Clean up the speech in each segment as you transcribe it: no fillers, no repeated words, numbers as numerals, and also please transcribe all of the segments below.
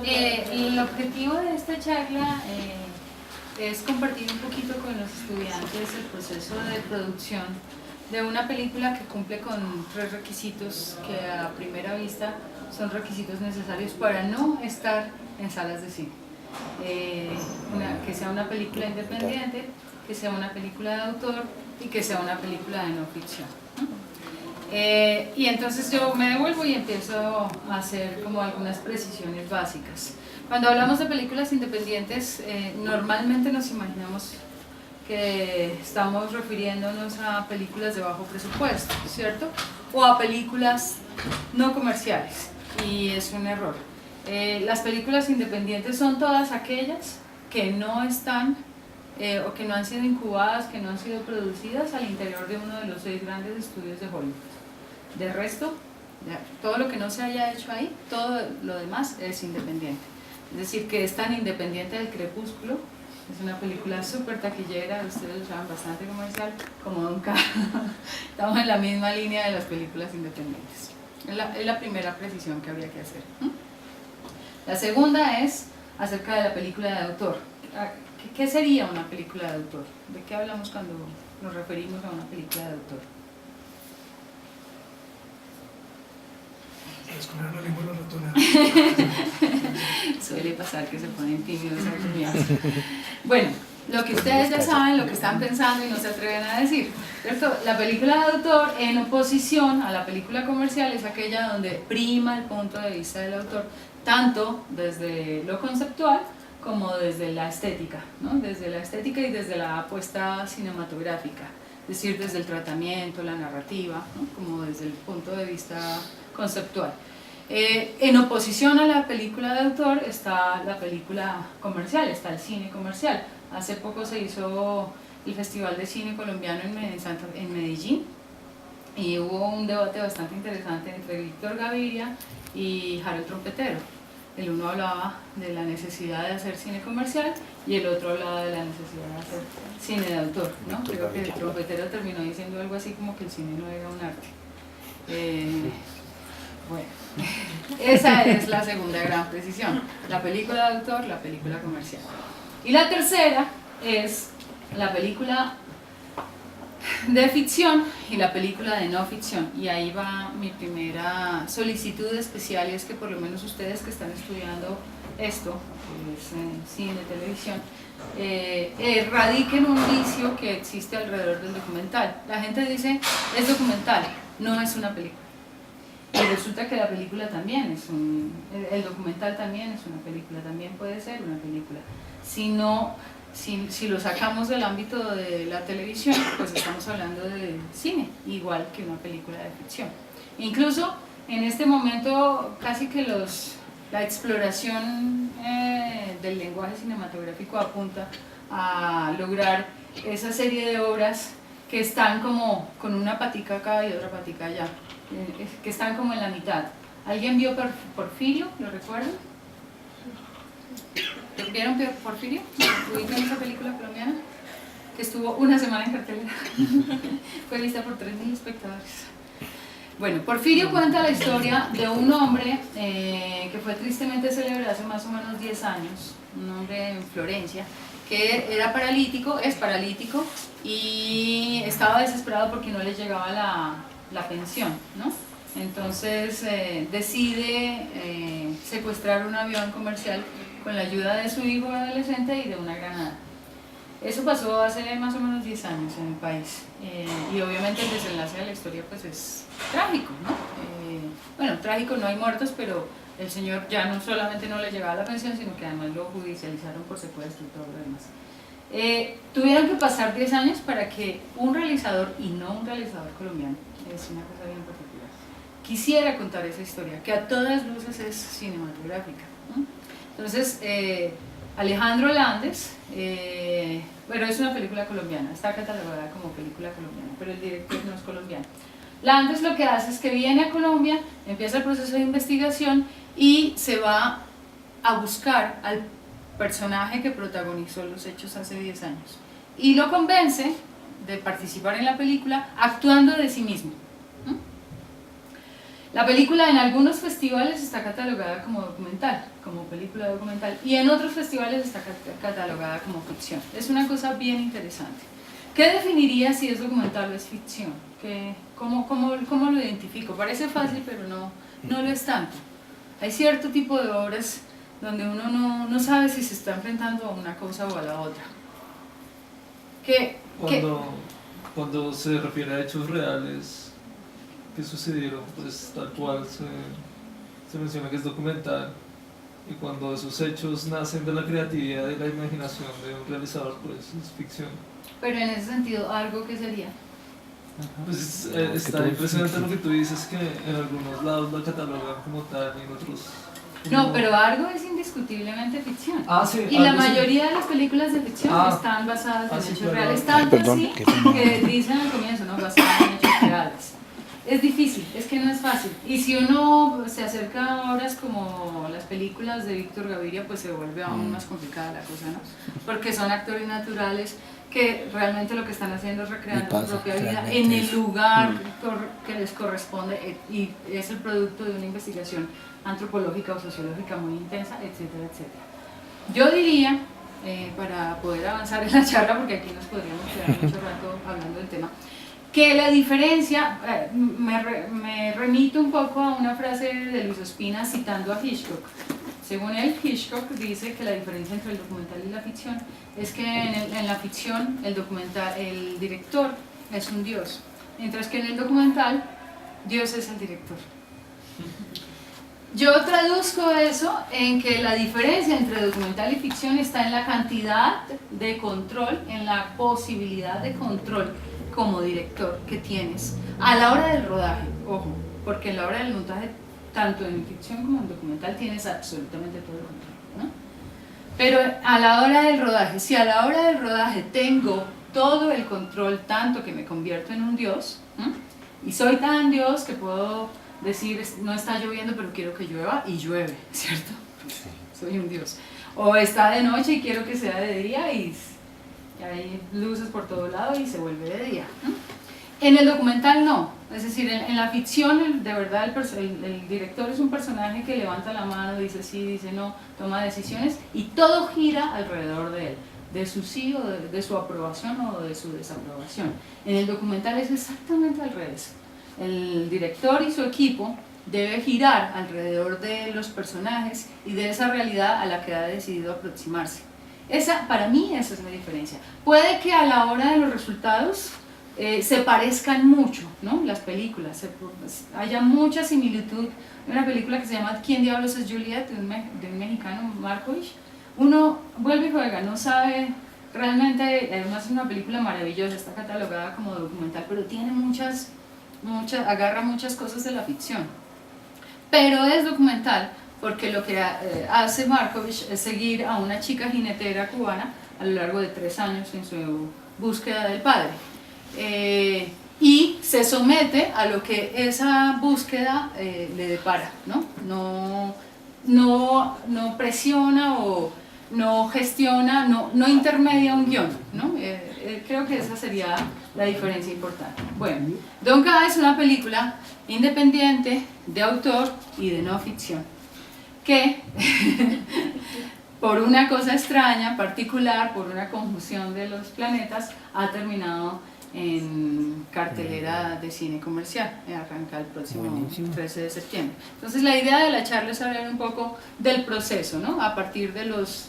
El objetivo de esta charla es compartir un poquito con los estudiantes el proceso de producción de una película que cumple con 3 requisitos que a primera vista son requisitos necesarios para no estar en salas de cine. Que sea una película independiente, que sea una película de autor y que sea una película de no ficción. Y entonces yo me devuelvo y empiezo a hacer como algunas precisiones básicas. Cuando hablamos de películas independientes, normalmente nos imaginamos que estamos refiriéndonos a películas de bajo presupuesto, ¿cierto? O a películas no comerciales, y es un error. Las películas independientes son todas aquellas que no están o que no han sido incubadas, que no han sido producidas al interior de uno de los 6 grandes estudios de Hollywood. De resto, todo lo que no se haya hecho ahí, todo lo demás es independiente. Es decir, que es tan independiente del Crepúsculo, es una película súper taquillera, ustedes lo saben, bastante comercial, como nunca. Estamos en la misma línea de las películas independientes. Es la primera precisión que habría que hacer. La segunda es acerca de la película de autor. ¿Qué sería una película de autor? ¿De qué hablamos cuando nos referimos a una película de autor? Descubrir la lengua los ratones. Suele pasar que se ponen tímidos al comienzo. Bueno, lo que ustedes ya saben, lo que están pensando y no se atreven a decir, ¿cierto? La película de autor, en oposición a la película comercial, es aquella donde prima el punto de vista del autor, tanto desde lo conceptual como desde la estética, ¿no? Desde la estética y desde la apuesta cinematográfica, es decir, desde el tratamiento, la narrativa, ¿no? Como desde el punto de vista conceptual. En oposición a la película de autor está la película comercial, está el cine comercial. Hace poco se hizo el Festival de Cine Colombiano en Medellín y hubo un debate bastante interesante entre Víctor Gaviria y Harold Trompetero. El uno hablaba de la necesidad de hacer cine comercial y el otro hablaba de la necesidad de hacer cine de autor, ¿no? Creo que Trompetero terminó diciendo algo así como que el cine no era un arte. Bueno, esa es la segunda gran precisión, la película de autor, la película comercial. Y la tercera es la película de ficción y la película de no ficción. Y ahí va mi primera solicitud especial, y es que por lo menos ustedes que están estudiando esto, que es cine, televisión, erradiquen un vicio que existe alrededor del documental. La gente dice, es documental, no es una película. Y resulta que la película también es el documental también es una película, también puede ser una película. Si lo sacamos del ámbito de la televisión, pues estamos hablando de cine, igual que una película de ficción. Incluso en este momento casi que la exploración del lenguaje cinematográfico apunta a lograr esa serie de obras que están como con una patica acá y otra patica allá, que están como en la mitad. ¿Alguien vio Porfirio? ¿Lo recuerdan? ¿Vieron Porfirio? ¿Vieron esa película colombiana? Que estuvo una semana en cartelera. Fue vista por 3.000 espectadores. Bueno, Porfirio cuenta la historia de un hombre que fue tristemente célebre hace más o menos 10 años, un hombre en Florencia, que era paralítico, es paralítico, y estaba desesperado porque no le llegaba la pensión, ¿no? Entonces decide secuestrar un avión comercial con la ayuda de su hijo adolescente y de una granada. Eso pasó hace más o menos 10 años en el país, y obviamente el desenlace de la historia pues es trágico, ¿no? Bueno, trágico, no hay muertos, pero el señor ya no solamente no le llegaba la pensión, sino que además lo judicializaron por secuestro y todo lo demás. Tuvieron que pasar 10 años para que un realizador, y no un realizador colombiano, es una cosa bien particular, quisiera contar esa historia, que a todas luces es cinematográfica, ¿no? Entonces, Alejandro Landes, bueno, es una película colombiana, está catalogada como película colombiana, pero el director no es colombiano. Landes lo que hace es que viene a Colombia, empieza el proceso de investigación y se va a buscar al personaje que protagonizó los hechos hace 10 años y lo convence de participar en la película actuando de sí mismo. La película en algunos festivales está catalogada como documental, como película documental, y en otros festivales está catalogada como ficción. Es una cosa bien interesante. ¿Qué definiría si es documental o es ficción? ¿Cómo lo identifico? Parece fácil, pero no lo es tanto. Hay cierto tipo de obras donde uno no sabe si se está enfrentando a una cosa o a la otra. Cuando se refiere a hechos reales que sucedieron, pues tal cual se menciona que es documental, y cuando esos hechos nacen de la creatividad y la imaginación de un realizador, pues es ficción. Pero en ese sentido, ¿algo qué sería? Pues está impresionante lo que tú dices, que en algunos lados la catalogan como tal y en otros... No, pero algo es indiscutiblemente ficción. Sí, y la mayoría de las películas de ficción están basadas en hechos reales, tanto así que dicen al comienzo, ¿no? Basadas en hechos reales. Es difícil, es que no es fácil. Y si uno se acerca a obras como las películas de Víctor Gaviria, pues se vuelve aún más complicada la cosa, ¿no? Porque son actores naturales que realmente lo que están haciendo es recreando su propia vida en el lugar que les corresponde, y es el producto de una investigación antropológica o sociológica muy intensa, etcétera, etcétera. Yo diría, para poder avanzar en la charla, porque aquí nos podríamos quedar mucho rato hablando del tema, que la diferencia, me remito un poco a una frase de Luis Ospina citando a Hitchcock. Según él, Hitchcock dice que la diferencia entre el documental y la ficción es que en la ficción el director es un dios, mientras que en el documental Dios es el director. Yo traduzco eso en que la diferencia entre documental y ficción está en la cantidad de control, en la posibilidad de control como director que tienes a la hora del rodaje, ojo, porque a la hora del montaje, tanto en ficción como en documental, tienes absolutamente todo el control, ¿no? Pero a la hora del rodaje, si a la hora del rodaje tengo todo el control, tanto que me convierto en un dios, y soy tan dios que puedo decir, no está lloviendo pero quiero que llueva, y llueve, ¿cierto? Sí. Soy un dios. O está de noche y quiero que sea de día, y hay luces por todo lado y se vuelve de día. En el documental no, es decir, en la ficción de verdad el director es un personaje que levanta la mano, dice sí, dice no, toma decisiones, y todo gira alrededor de él, de su sí o de su aprobación o de su desaprobación. En el documental es exactamente al revés. El director y su equipo debe girar alrededor de los personajes y de esa realidad a la que ha decidido aproximarse. Para mí esa es la diferencia. Puede que a la hora de los resultados se parezcan mucho, ¿no? Las películas, haya mucha similitud. Hay una película que se llama ¿Quién diablos es Juliet? de un mexicano, Markovich. Uno vuelve y juega, no sabe realmente, además es una película maravillosa, está catalogada como documental, pero tiene agarra muchas cosas de la ficción. Pero es documental porque lo que hace Markovich es seguir a una chica jinetera cubana a lo largo de 3 años en su búsqueda del padre. Y se somete a lo que esa búsqueda le depara, ¿no? No presiona o no gestiona, no intermedia un guión, ¿no? Creo que esa sería la diferencia importante. Bueno, Don't Ka es una película independiente, de autor y de no ficción, que por una cosa extraña, particular, por una conjunción de los planetas, ha terminado en cartelera de cine comercial, arranca el próximo 13 de septiembre. Entonces la idea de la charla es hablar un poco del proceso, ¿no? A partir de los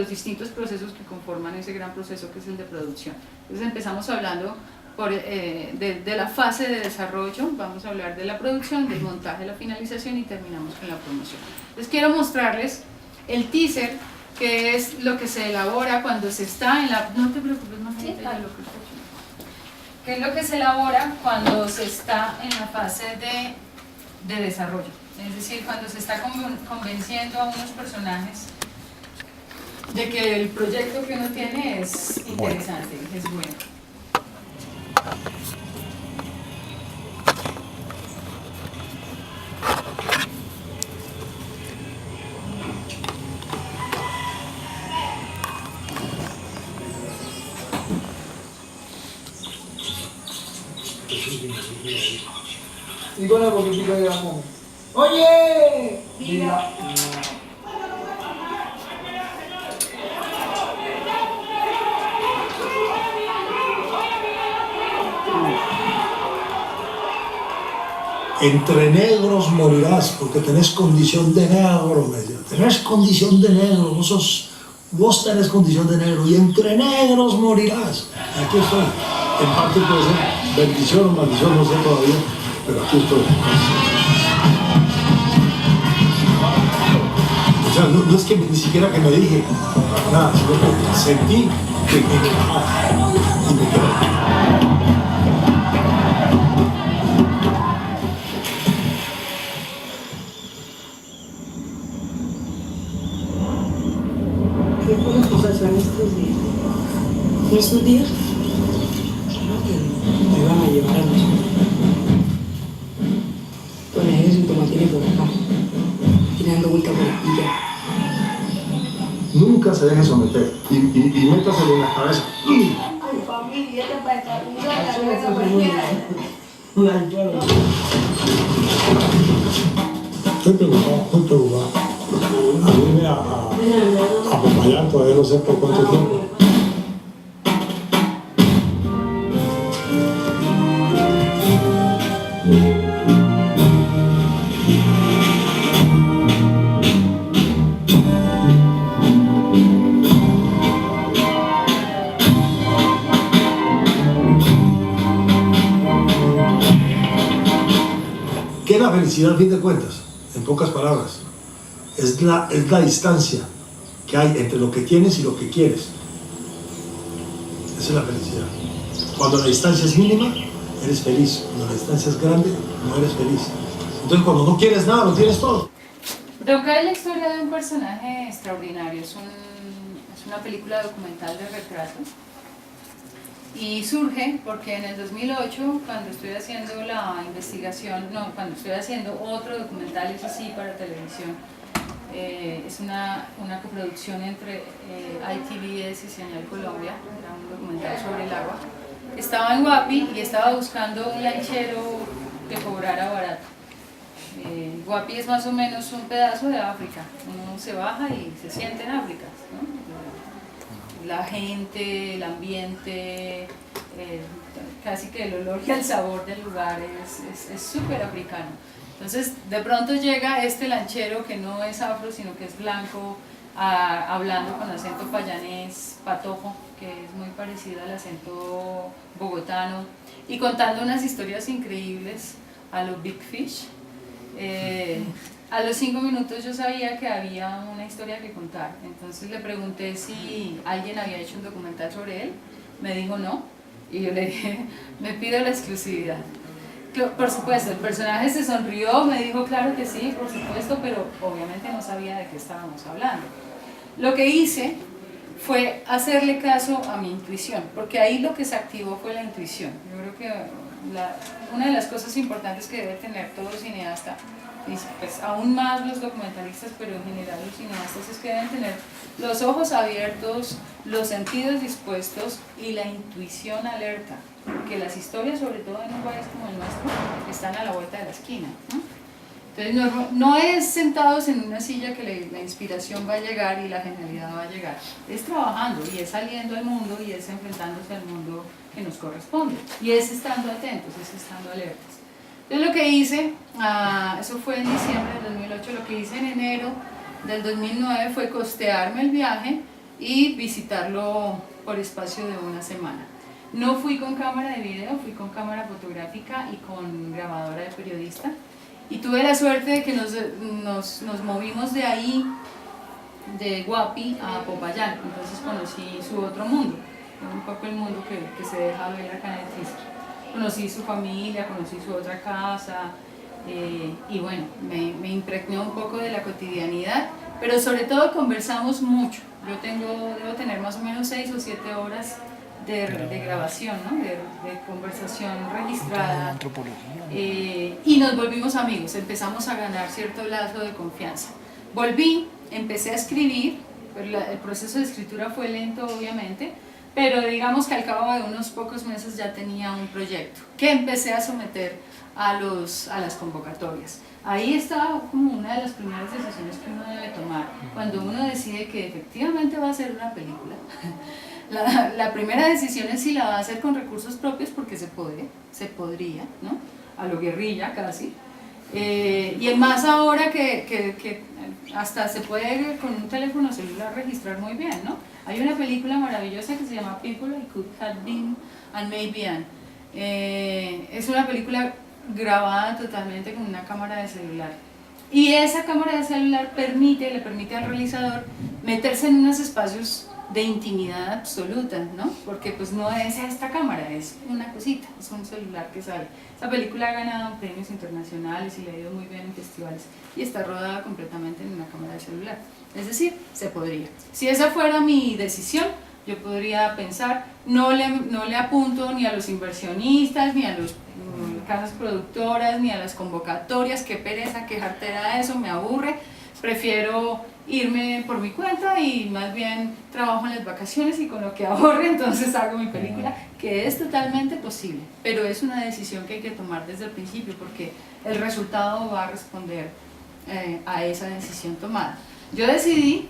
distintos procesos que conforman ese gran proceso que es el de producción. Entonces empezamos hablando de la fase de desarrollo, vamos a hablar de la producción, del montaje, la finalización y terminamos con la promoción. Entonces quiero mostrarles el teaser, que es lo que se elabora cuando se está en la... No te preocupes, no sé, ¿qué es lo que se elabora cuando se está en la fase de desarrollo? Es decir, cuando se está convenciendo a unos personajes de que el proyecto que uno tiene es interesante, es bueno. Y con el poquitico de jamón. ¡Oye! Mira. Entre negros morirás porque tenés condición de negro, me dijo. Tenés condición de negro, vos tenés condición de negro y entre negros morirás. Aquí estoy. En parte puede ser bendición o maldición, no sé todavía, pero aquí estoy. O sea, no es que ni siquiera que me dije nada, sino que sentí que me bajaba y me quedé. ¿Qué fue lo que pasó en estos días? ¿En estos días? Claro que me iban a llevar a nosotros. Con el ejército me tiene por acá, tirando vuelta por aquí ya. Nunca se deje someter y métaselo en la cabeza. Ay, familia, esta para estar Estoy preocupado, muy preocupado. A irme a Popayán, todavía no sé por cuánto tiempo. ¿Qué es la felicidad a fin de cuentas? En pocas palabras, es la distancia que hay entre lo que tienes y lo que quieres. Esa es la felicidad. Cuando la distancia es mínima, eres feliz. Cuando la distancia es grande, no eres feliz. Entonces cuando no quieres nada, lo tienes todo. Doca es la historia de un personaje extraordinario. Es una película documental de retrato. Y surge porque en el 2008, cuando estoy haciendo la investigación, cuando estoy haciendo otro documental, eso sí, para televisión, es una coproducción entre ITVS y Señal Colombia, era un documental sobre el agua. Estaba en Guapi y estaba buscando un lanchero que cobrara barato. Guapi es más o menos un pedazo de África, uno se baja y se siente en África, ¿no? La gente, el ambiente, casi que el olor y el sabor del lugar es súper africano. Entonces de pronto llega este lanchero que no es afro sino que es blanco, hablando con acento payanés, patojo, que es muy parecido al acento bogotano, y contando unas historias increíbles a los Big Fish. A los 5 minutos yo sabía que había una historia que contar, entonces le pregunté si alguien había hecho un documental sobre él, me dijo no, y yo le dije, me pido la exclusividad. Por supuesto, el personaje se sonrió, me dijo claro que sí, por supuesto, pero obviamente no sabía de qué estábamos hablando. Lo que hice fue hacerle caso a mi intuición, porque ahí lo que se activó fue la intuición. Yo creo que una de las cosas importantes que debe tener todo cineasta, y pues aún más los documentalistas, pero en general los cineastas, es que deben tener los ojos abiertos, los sentidos dispuestos y la intuición alerta, porque las historias, sobre todo en un país como el nuestro, están a la vuelta de la esquina, ¿no? Entonces no es sentados en una silla que la inspiración va a llegar y la genialidad va a llegar, es trabajando y es saliendo al mundo y es enfrentándose al mundo que nos corresponde, y es estando atentos, es estando alertas. Entonces lo que hice, eso fue en diciembre del 2008, lo que hice en enero del 2009 fue costearme el viaje y visitarlo por espacio de una semana. No fui con cámara de video, fui con cámara fotográfica y con grabadora de periodista, y tuve la suerte de que nos movimos de ahí, de Guapi a Popayán, entonces conocí su otro mundo, un poco el mundo que se deja ver acá en el teaser. Conocí su familia, conocí su otra casa, y bueno, me impregné un poco de la cotidianidad, pero sobre todo conversamos mucho. Yo debo tener más o menos 6 o 7 horas de grabación, ¿no? de conversación registrada, y nos volvimos amigos, empezamos a ganar cierto lazo de confianza. Volví, empecé a escribir, pero el proceso de escritura fue lento obviamente, pero digamos que al cabo de unos pocos meses ya tenía un proyecto que empecé a someter a las convocatorias. Ahí estaba como una de las primeras decisiones que uno debe tomar cuando uno decide que efectivamente va a hacer una película. La primera decisión es si la va a hacer con recursos propios, porque se podría, ¿no? A lo guerrilla casi. Y más ahora que hasta se puede con un teléfono celular registrar muy bien, ¿no? Hay una película maravillosa que se llama People I Could Have Been and Maybe An. Es una película grabada totalmente con una cámara de celular. Y esa cámara de celular le permite al realizador meterse en unos espacios de intimidad absoluta, ¿no? Porque pues no es esta cámara, es una cosita, es un celular que sale. Esa película ha ganado premios internacionales y le ha ido muy bien en festivales y está rodada completamente en una cámara de celular. Es decir, se podría. Si esa fuera mi decisión, yo podría pensar, no le apunto ni a los inversionistas, ni a los casas productoras, ni a las convocatorias, qué pereza, qué jartera eso, me aburre, prefiero irme por mi cuenta y más bien trabajo en las vacaciones y con lo que ahorre entonces hago mi película, que es totalmente posible, pero es una decisión que hay que tomar desde el principio porque el resultado va a responder a esa decisión tomada. Yo decidí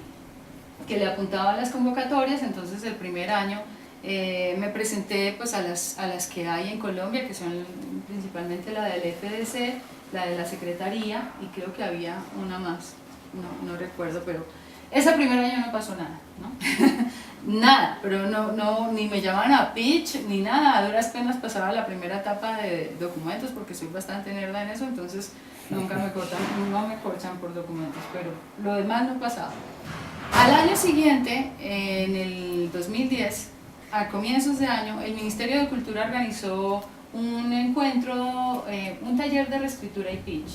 que le apuntaba a las convocatorias, entonces el primer año me presenté pues a las que hay en Colombia, que son principalmente la del FDC, la de la Secretaría y creo que había una más. No recuerdo, pero ese primer año no pasó nada, ¿no? Nada, pero ni me llamaban a pitch, ni nada, a duras penas pasaba la primera etapa de documentos porque soy bastante nerda en eso, entonces nunca me corchan por documentos, pero lo demás no pasaba. Al año siguiente, en el 2010, a comienzos de año, el Ministerio de Cultura organizó un encuentro, un taller de reescritura y pitch,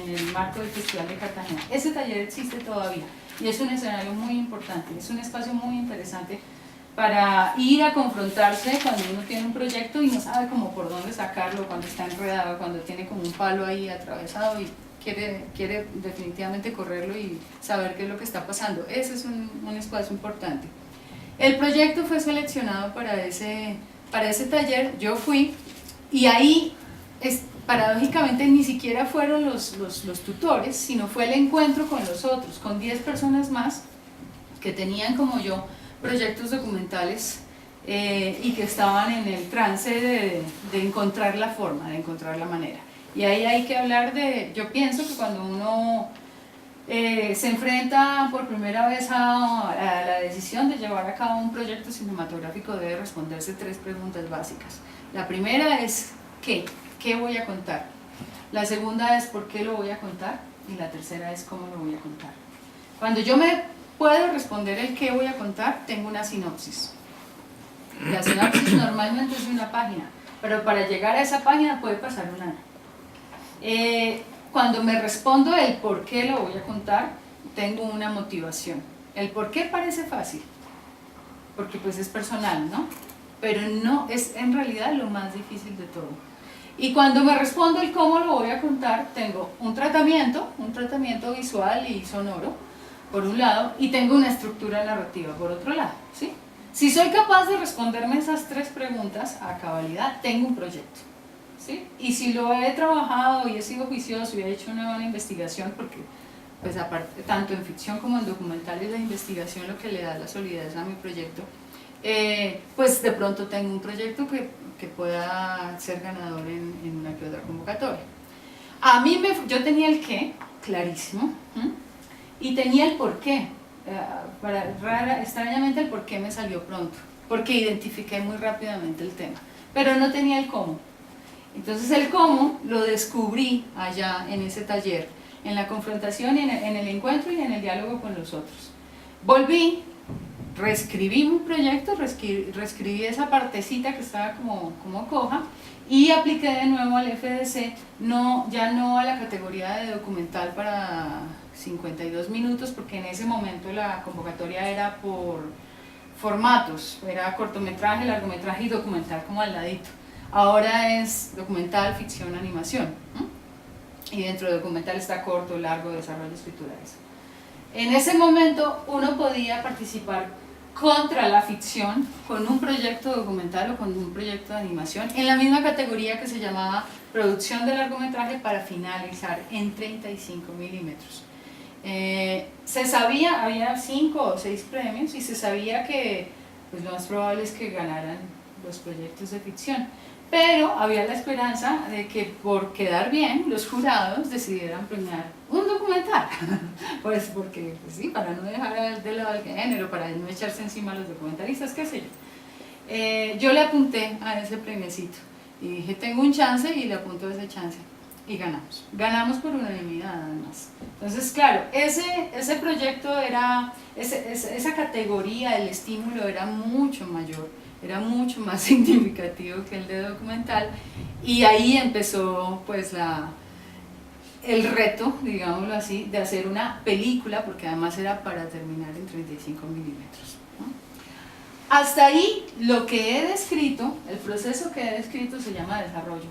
en el marco del Festival de Cartagena. Ese taller existe todavía y es un escenario muy importante, es un espacio muy interesante para ir a confrontarse cuando uno tiene un proyecto y no sabe cómo por dónde sacarlo, cuando está enredado, cuando tiene como un palo ahí atravesado y quiere definitivamente correrlo y saber qué es lo que está pasando. Ese es un espacio importante. El proyecto fue seleccionado para ese taller, yo fui y ahí paradójicamente ni siquiera fueron los tutores, sino fue el encuentro con los otros, con 10 personas más que tenían como yo proyectos documentales y que estaban en el trance de encontrar la forma, de encontrar la manera. Y ahí hay que hablar yo pienso que cuando uno se enfrenta por primera vez a la decisión de llevar a cabo un proyecto cinematográfico debe responderse 3 preguntas básicas. La primera es ¿qué voy a contar? La segunda es ¿por qué lo voy a contar? Y la tercera es ¿cómo lo voy a contar? Cuando yo me puedo responder el qué voy a contar, tengo una sinopsis. La sinopsis normalmente es de una página, pero para llegar a esa página puede pasar un año. Cuando me respondo el por qué lo voy a contar, tengo una motivación. El por qué parece fácil, porque pues es personal, ¿no? Pero no, es en realidad lo más difícil de todo. Y cuando me respondo el cómo lo voy a contar, tengo un tratamiento visual y sonoro, por un lado, y tengo una estructura narrativa, por otro lado, ¿sí? Si soy capaz de responderme esas 3 preguntas a cabalidad, tengo un proyecto, ¿sí? Y si lo he trabajado y he sido juicioso y he hecho una buena investigación, porque pues aparte, tanto en ficción como en documental es la investigación lo que le da la solidez a mi proyecto, pues de pronto tengo un proyecto que pueda ser ganador en una que otra convocatoria. Yo tenía el qué, clarísimo, y tenía el por qué. Extrañamente el por qué me salió pronto, porque identifiqué muy rápidamente el tema, pero no tenía el cómo. Entonces el cómo lo descubrí allá en ese taller, en la confrontación, en el encuentro y en el diálogo con los otros. Volví, reescribí mi proyecto, reescribí esa partecita que estaba como coja y apliqué de nuevo al FDC, ya no a la categoría de documental para 52 minutos, porque en ese momento la convocatoria era por formatos, era cortometraje, largometraje y documental como al ladito. Ahora es documental, ficción, animación, y dentro de documental está corto, largo, desarrollo, escritura, eso. En ese momento uno podía participar contra la ficción con un proyecto documental o con un proyecto de animación en la misma categoría que se llamaba producción de largometraje para finalizar en 35 milímetros. Se sabía, había 5 o 6 premios y se sabía que pues, lo más probable es que ganaran los proyectos de ficción, pero había la esperanza de que por quedar bien los jurados decidieran premiar un documental, pues porque pues sí, para no dejar de lado el género, para no echarse encima a los documentalistas, qué sé yo. Yo le apunté a ese premiecito y dije tengo un chance y le apunto a ese chance y ganamos por unanimidad además. Entonces claro, ese proyecto era, esa categoría, el estímulo era mucho mayor, era mucho más significativo que el de documental y ahí empezó pues el reto, digámoslo así, de hacer una película porque además era para terminar en 35 milímetros, ¿no? Hasta ahí lo que he descrito, el proceso que he descrito se llama desarrollo.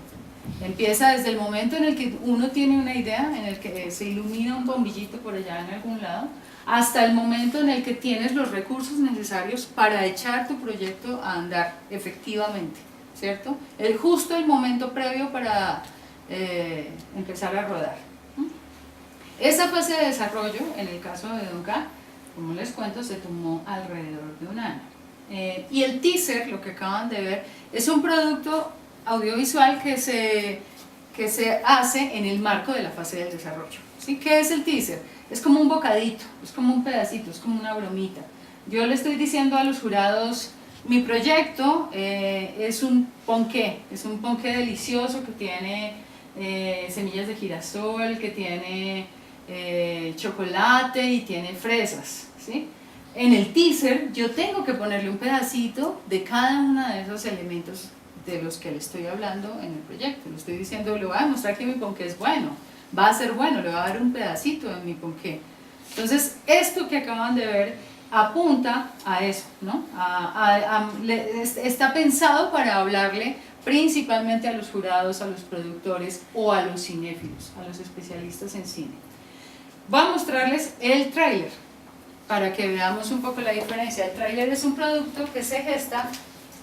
Empieza desde el momento en el que uno tiene una idea, en el que se ilumina un bombillito por allá en algún lado, hasta el momento en el que tienes los recursos necesarios para echar tu proyecto a andar efectivamente, ¿cierto? Justo el momento previo para empezar a rodar. Esa fase de desarrollo, en el caso de Don K, como les cuento, se tomó alrededor de un año. Y el teaser, lo que acaban de ver, es un producto audiovisual que se hace en el marco de la fase del desarrollo, ¿sí? ¿Qué es el teaser? Es como un bocadito, es como un pedacito, es como una bromita. Yo le estoy diciendo a los jurados, mi proyecto es un ponqué delicioso que tiene semillas de girasol, que tiene chocolate y tiene fresas, ¿sí? En el teaser yo tengo que ponerle un pedacito de cada uno de esos elementos de los que le estoy hablando en el proyecto. Le estoy diciendo, le voy a demostrar que mi ponqué es bueno, va a ser bueno, le voy a dar un pedacito de mi ponqué. Entonces, esto que acaban de ver apunta a eso, ¿no? Está pensado para hablarle principalmente a los jurados, a los productores o a los cinéfilos, a los especialistas en cine. Voy a mostrarles el tráiler para que veamos un poco la diferencia. El tráiler es un producto que se gesta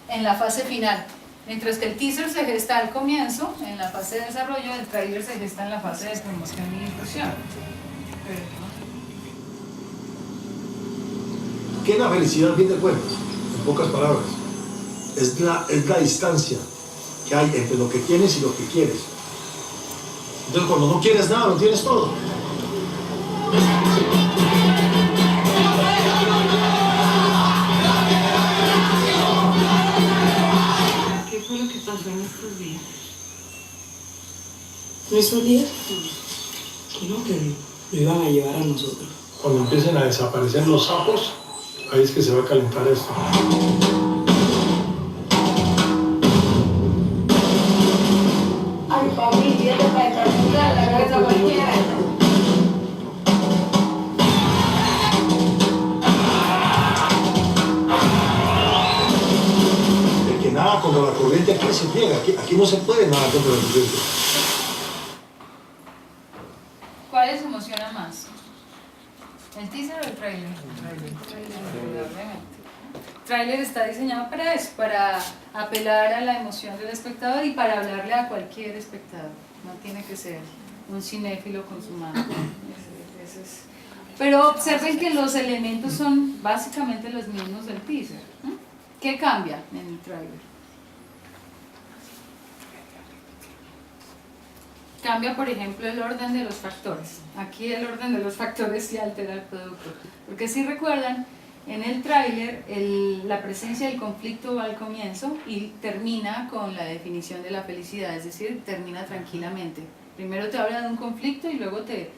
en la fase final. Mientras que el teaser se gesta al comienzo, en la fase de desarrollo, el tráiler se gesta en la fase de promoción y difusión. ¿Qué es la felicidad a fin de cuentas? En pocas palabras, es la distancia que hay entre lo que tienes y lo que quieres. Entonces cuando no quieres nada, lo tienes todo. ¿Qué fue lo que pasó en estos días? ¿En estos días? Bueno, que lo iban a llevar a nosotros. Cuando empiecen a desaparecer los sapos, ahí es que se va a calentar esto. Ay, papi, fíjate para echar la cabeza cualquiera. De que nada contra la corriente aquí se pliega, aquí no se puede nada contra la corriente. ¿Cuál les emociona más? ¿El teaser o el trailer? Indudablemente. El trailer está diseñado para eso, para apelar a la emoción del espectador y para hablarle a cualquier espectador. No tiene que ser un cinéfilo consumado. Pero observen que los elementos son básicamente los mismos del teaser. ¿Qué cambia en el trailer? Cambia, por ejemplo, el orden de los factores. Aquí el orden de los factores sí altera el producto. Porque si recuerdan, en el tráiler la presencia del conflicto va al comienzo y termina con la definición de la felicidad, es decir, termina tranquilamente. Primero te habla de un conflicto y luego te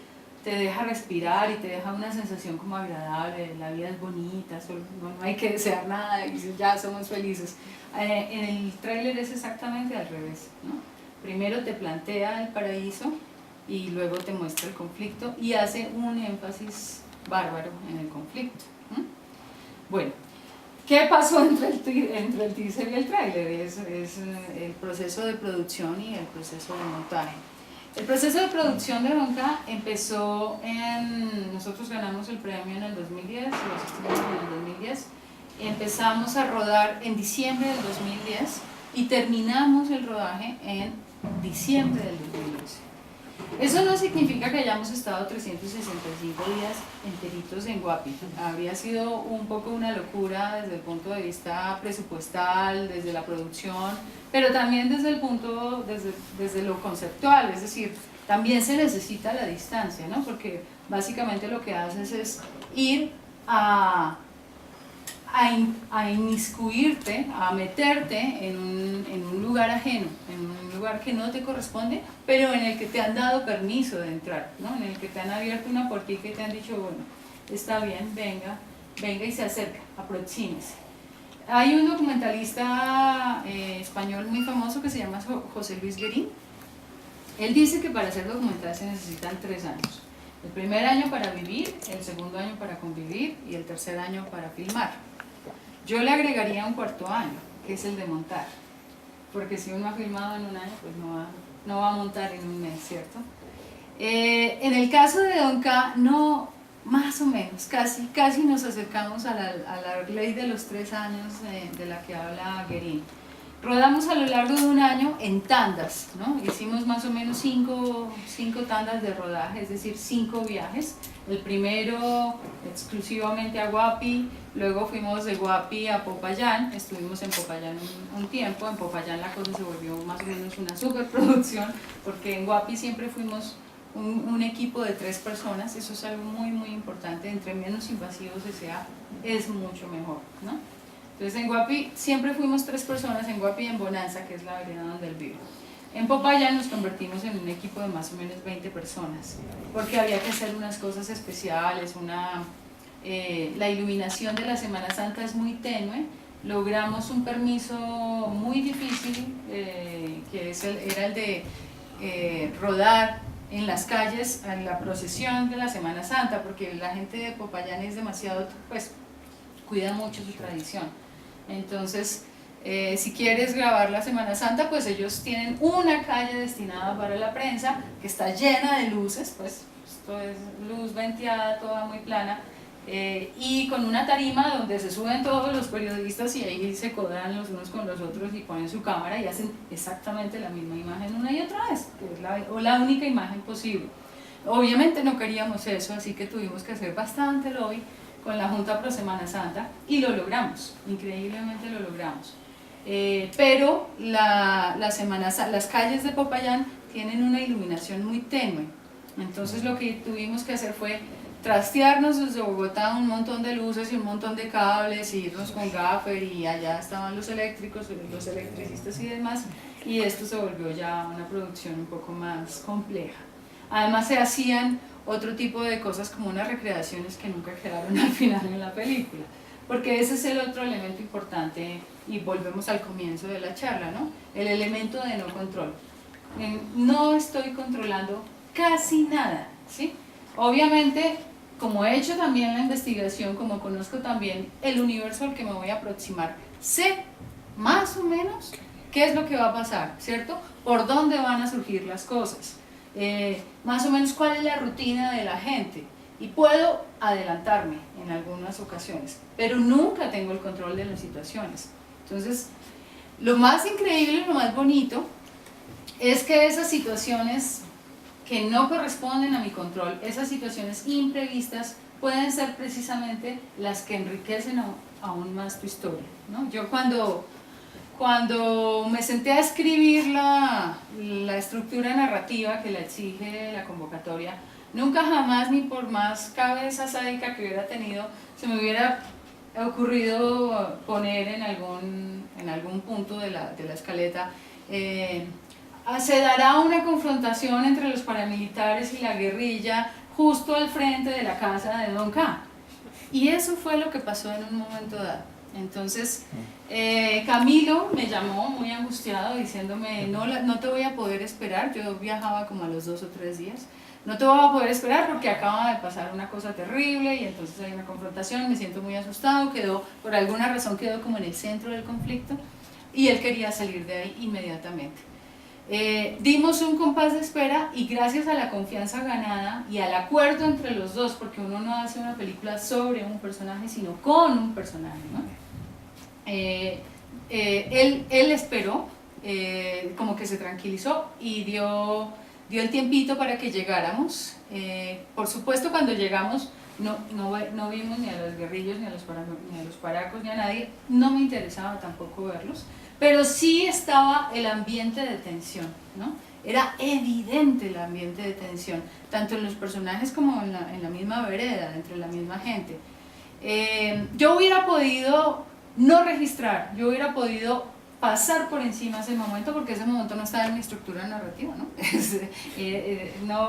deja respirar y te deja una sensación como agradable, la vida es bonita, no hay que desear nada y ya somos felices. En el tráiler es exactamente al revés, ¿no? Primero te plantea el paraíso y luego te muestra el conflicto y hace un énfasis bárbaro en el conflicto. Bueno, ¿qué pasó entre el teaser y el tráiler? Es el proceso de producción y el proceso de montaje. El proceso de producción de Don K empezó nosotros ganamos el premio en el 2010, los estuvimos en el 2010, empezamos a rodar en diciembre del 2010 y terminamos el rodaje en diciembre del 2011. Eso no significa que hayamos estado 365 días enteritos en Guapi. Habría sido un poco una locura desde el punto de vista presupuestal, desde la producción, pero también desde el punto, desde lo conceptual, es decir, también se necesita la distancia, ¿no? Porque básicamente lo que haces es ir a inmiscuirte, a meterte en un lugar ajeno, en un lugar que no te corresponde, pero en el que te han dado permiso de entrar, ¿no? En el que te han abierto una puertica y te han dicho, bueno, está bien, venga y se acerca, aproxímese. Hay un documentalista español muy famoso que se llama José Luis Guerín. Él dice que para hacer documental se necesitan 3 años. El primer año para vivir, el segundo año para convivir y el tercer año para filmar. Yo le agregaría un 4.º año, que es el de montar, porque si uno ha filmado en un año, pues no va a montar en un mes, ¿cierto? En el caso de Don K, no, más o menos, casi nos acercamos a la ley de los 3 años de la que habla Guerín. Rodamos a lo largo de un año en tandas, ¿no? Hicimos más o menos 5 tandas de rodaje, es decir, 5 viajes. El primero exclusivamente a Guapi, luego fuimos de Guapi a Popayán, estuvimos en Popayán un tiempo. En Popayán la cosa se volvió más o menos una superproducción, porque en Guapi siempre fuimos un equipo de 3 personas, eso es algo muy muy importante, entre menos invasivos sea, es mucho mejor, ¿no? Entonces en Guapi siempre fuimos 3 personas, en Guapi y en Bonanza, que es la vereda donde él vive. En Popayán nos convertimos en un equipo de más o menos 20 personas, porque había que hacer unas cosas especiales, la iluminación de la Semana Santa es muy tenue, logramos un permiso muy difícil, que era el de rodar en las calles en la procesión de la Semana Santa, porque la gente de Popayán es demasiado, pues, cuida mucho su tradición. Entonces, si quieres grabar la Semana Santa, pues ellos tienen una calle destinada para la prensa, que está llena de luces, pues esto es luz venteada, toda muy plana, y con una tarima donde se suben todos los periodistas y ahí se codean los unos con los otros y ponen su cámara y hacen exactamente la misma imagen una y otra vez, que es la única imagen posible. Obviamente no queríamos eso, así que tuvimos que hacer bastante lobby con la Junta Pro Semana Santa y lo logramos, increíblemente lo logramos. Pero las calles de Popayán tienen una iluminación muy tenue, entonces lo que tuvimos que hacer fue trastearnos desde Bogotá un montón de luces y un montón de cables, y irnos con gaffer, y allá estaban los eléctricos, los electricistas y demás, y esto se volvió ya una producción un poco más compleja. Además se hacían otro tipo de cosas como unas recreaciones que nunca quedaron al final en la película, porque ese es el otro elemento importante, y volvemos al comienzo de la charla, ¿no? El elemento de no control. No estoy controlando casi nada, ¿sí? Obviamente, como he hecho también la investigación, como conozco también el universo al que me voy a aproximar, sé más o menos qué es lo que va a pasar, ¿cierto? Por dónde van a surgir las cosas, más o menos cuál es la rutina de la gente, y puedo adelantarme en algunas ocasiones, pero nunca tengo el control de las situaciones. Entonces, lo más increíble, lo más bonito, es que esas situaciones que no corresponden a mi control, esas situaciones imprevistas, pueden ser precisamente las que enriquecen aún más tu historia, ¿no? Yo cuando me senté a escribir la estructura narrativa que la exige la convocatoria, nunca jamás, ni por más cabeza sádica que hubiera tenido, se me hubiera ocurrido poner en algún punto de la escaleta se dará una confrontación entre los paramilitares y la guerrilla justo al frente de la casa de Don K. Y eso fue lo que pasó en un momento dado. Entonces, Camilo me llamó muy angustiado diciéndome, no te voy a poder esperar. Yo viajaba como a los 2 o 3 días. No te voy a poder esperar porque acaba de pasar una cosa terrible y entonces hay una confrontación, me siento muy asustado, por alguna razón quedó como en el centro del conflicto y él quería salir de ahí inmediatamente. Dimos un compás de espera y gracias a la confianza ganada y al acuerdo entre los dos, porque uno no hace una película sobre un personaje sino con un personaje, ¿no? Él esperó, como que se tranquilizó y dio el tiempito para que llegáramos. Por supuesto, cuando llegamos no vimos ni a los guerrillos, ni a los paracos, ni a nadie. No me interesaba tampoco verlos, pero sí estaba el ambiente de tensión, ¿no? Era evidente el ambiente de tensión, tanto en los personajes como en la misma vereda, entre la misma gente. Yo hubiera podido no registrar, yo hubiera podido pasar por encima ese momento, porque ese momento no estaba en mi estructura narrativa, ¿no?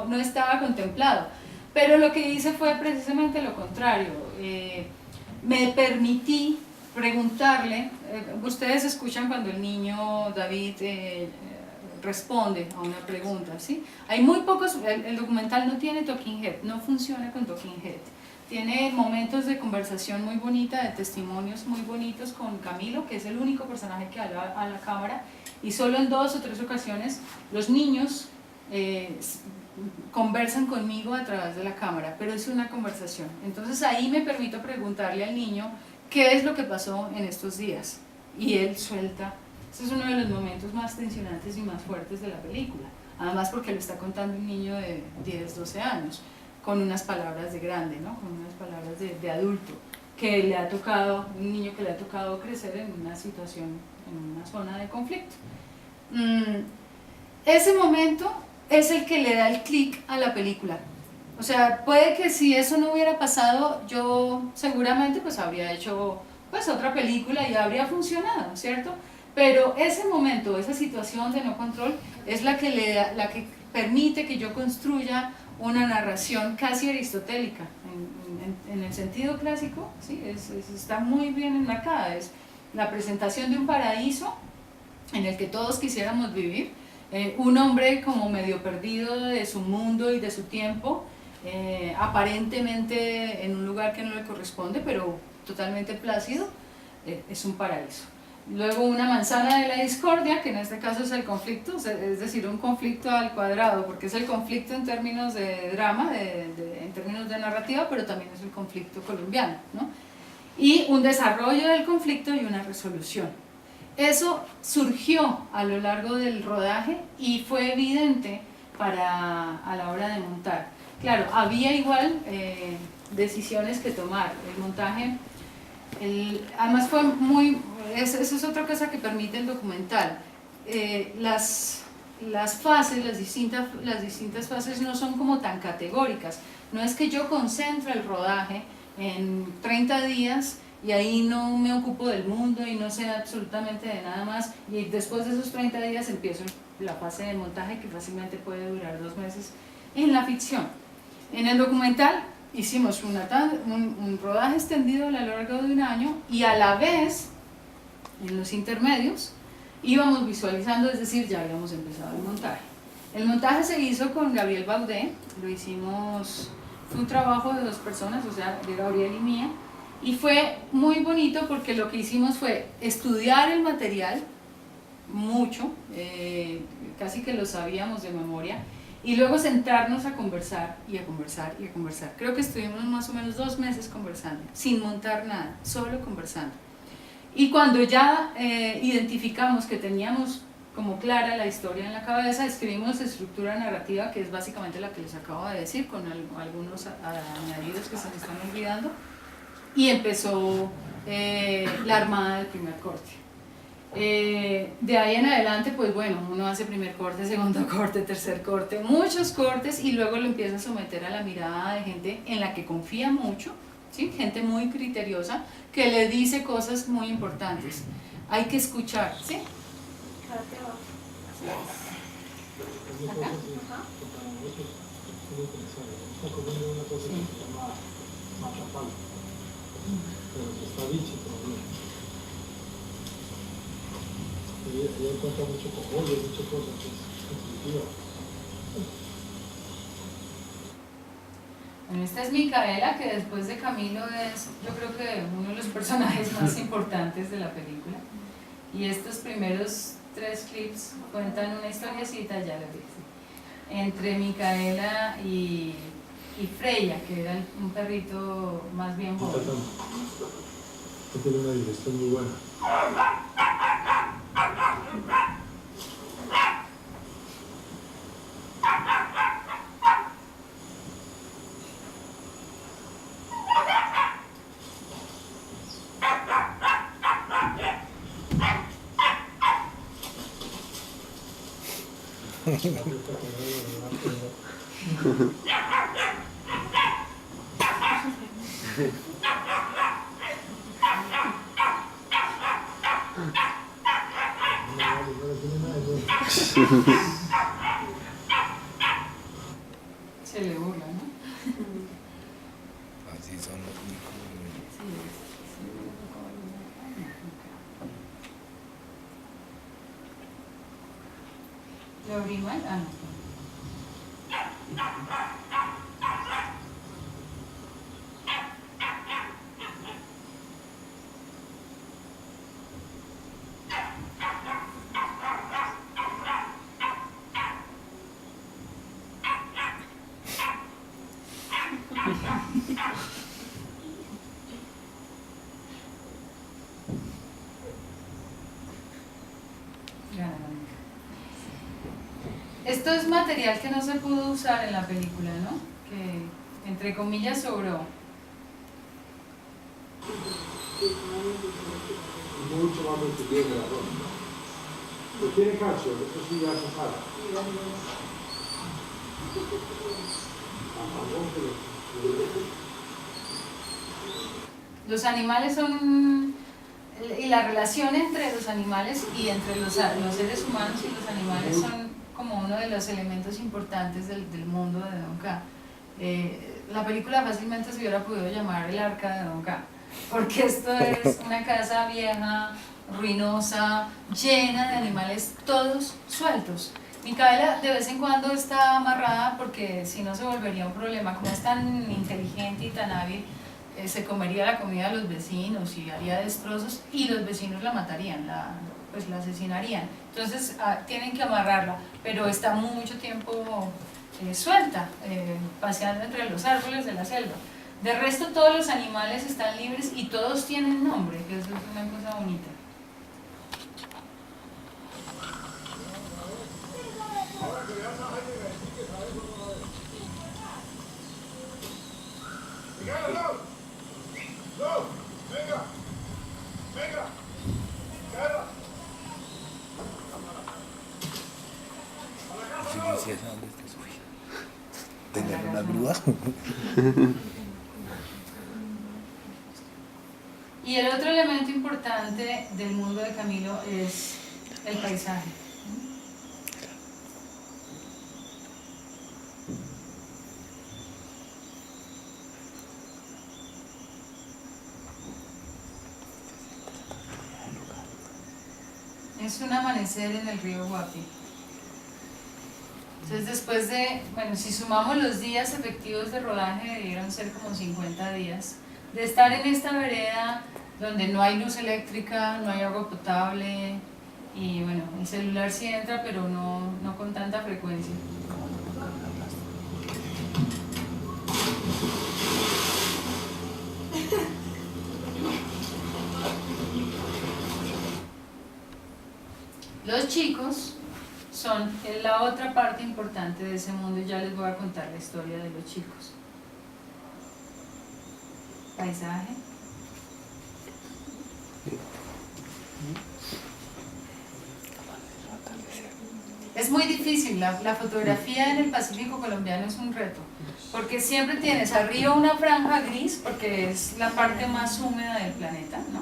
No estaba contemplado. Pero lo que hice fue precisamente lo contrario. Me permití preguntarle. Ustedes escuchan cuando el niño David responde a una pregunta, ¿sí? Hay muy pocos, el documental no tiene talking head, no funciona con talking head. Tiene momentos de conversación muy bonita, de testimonios muy bonitos con Camilo, que es el único personaje que habla a la cámara, y solo en 2 o 3 ocasiones los niños conversan conmigo a través de la cámara, pero es una conversación. Entonces ahí me permito preguntarle al niño qué es lo que pasó en estos días, y él suelta. Ese es uno de los momentos más tensionantes y más fuertes de la película, además porque lo está contando un niño de 10, 12 años, con unas palabras de grande, ¿no? Con unas palabras de adulto, que le ha tocado, un niño que le ha tocado crecer en una situación, en una zona de conflicto. Ese momento es el que le da el clic a la película. O sea, puede que si eso no hubiera pasado, yo seguramente pues habría hecho pues otra película y habría funcionado, ¿cierto? Pero ese momento, esa situación de no control es la que permite que yo construya una narración casi aristotélica, en el sentido clásico, ¿sí? Está muy bien enmarcada. Es la presentación de un paraíso en el que todos quisiéramos vivir, un hombre como medio perdido de su mundo y de su tiempo, aparentemente en un lugar que no le corresponde, pero totalmente plácido, es un paraíso. Luego una manzana de la discordia, que en este caso es el conflicto, es decir, un conflicto al cuadrado, porque es el conflicto en términos de drama, en términos de narrativa, pero también es el conflicto colombiano, ¿no? Y un desarrollo del conflicto y una resolución. Eso surgió a lo largo del rodaje y fue evidente a la hora de montar. Claro, había igual decisiones que tomar. El montaje, además fue muy... Eso es otra cosa que permite el documental. Las fases, las distintas fases no son como tan categóricas. No es que yo concentro el rodaje en 30 días y ahí no me ocupo del mundo y no sé absolutamente de nada más, y después de esos 30 días empiezo la fase de montaje, que fácilmente puede durar 2 meses. En la ficción, en el documental hicimos un rodaje extendido a lo largo de 1 año, y a la vez en los intermedios íbamos visualizando, es decir, ya habíamos empezado el montaje. El montaje se hizo con Gabriel Baudé, lo hicimos, fue un trabajo de 2 personas, o sea, de Gabriel y mía, y fue muy bonito porque lo que hicimos fue estudiar el material mucho, casi que lo sabíamos de memoria, y luego sentarnos a conversar y a conversar y a conversar. Creo que estuvimos más o menos 2 meses conversando, sin montar nada, solo conversando. Y cuando ya identificamos que teníamos como clara la historia en la cabeza, escribimos estructura narrativa, que es básicamente la que les acabo de decir, con algunos añadidos que se me están olvidando, y empezó la armada del primer corte. De ahí en adelante, pues bueno, uno hace primer corte, segundo corte, tercer corte, muchos cortes, y luego lo empieza a someter a la mirada de gente en la que confía mucho, ¿sí? Gente muy criteriosa, que le dice cosas muy importantes. Hay que escuchar, ¿sí? Ella cuenta mucho con odio, muchas cosas, es intuitiva. Bueno, esta es Micaela, que después de Camilo es, yo creo que uno de los personajes más importantes de la película. Y estos primeros 3 clips cuentan una historiecita, ya lo dije, entre Micaela y Freya, que era un perrito más bien joven. Usted tiene una digestión muy buena. Se le burla, ¿no? Así son los únicos. ¿Lo abrí mal? Ah, no. Esto es material que no se pudo usar en la película, ¿no? Que entre comillas sobró. Mucho más de tu piel de la ropa. Pero tiene calcio, eso sí ya se sabe. Los animales son... Y la relación entre los animales y entre los seres humanos y los animales son como uno de los elementos importantes del mundo de Don K. La película fácilmente se hubiera podido llamar El Arca de Don K, porque esto es una casa vieja, ruinosa, llena de animales todos sueltos. Micaela de vez en cuando está amarrada porque si no se volvería un problema. Como es tan inteligente y tan hábil, se comería la comida de los vecinos y haría destrozos y los vecinos la matarían, la asesinarían. Entonces tienen que amarrarla, pero está mucho tiempo suelta, paseando entre los árboles de la selva. De resto todos los animales están libres y todos tienen nombre, que eso es una cosa bonita. ¿Tener una grúa? Y el otro elemento importante del mundo de Camilo es el paisaje. Es un amanecer en el río Guapi. Entonces después de, bueno, si sumamos los días efectivos de rodaje, debieron ser como 50 días, de estar en esta vereda donde no hay luz eléctrica, no hay agua potable, y bueno, el celular sí entra, pero no con tanta frecuencia. Los chicos son la otra parte importante de ese mundo y ya les voy a contar la historia de los chicos. Paisaje. Es muy difícil, la fotografía en el Pacífico colombiano es un reto, porque siempre tienes arriba una franja gris, porque es la parte más húmeda del planeta, ¿no?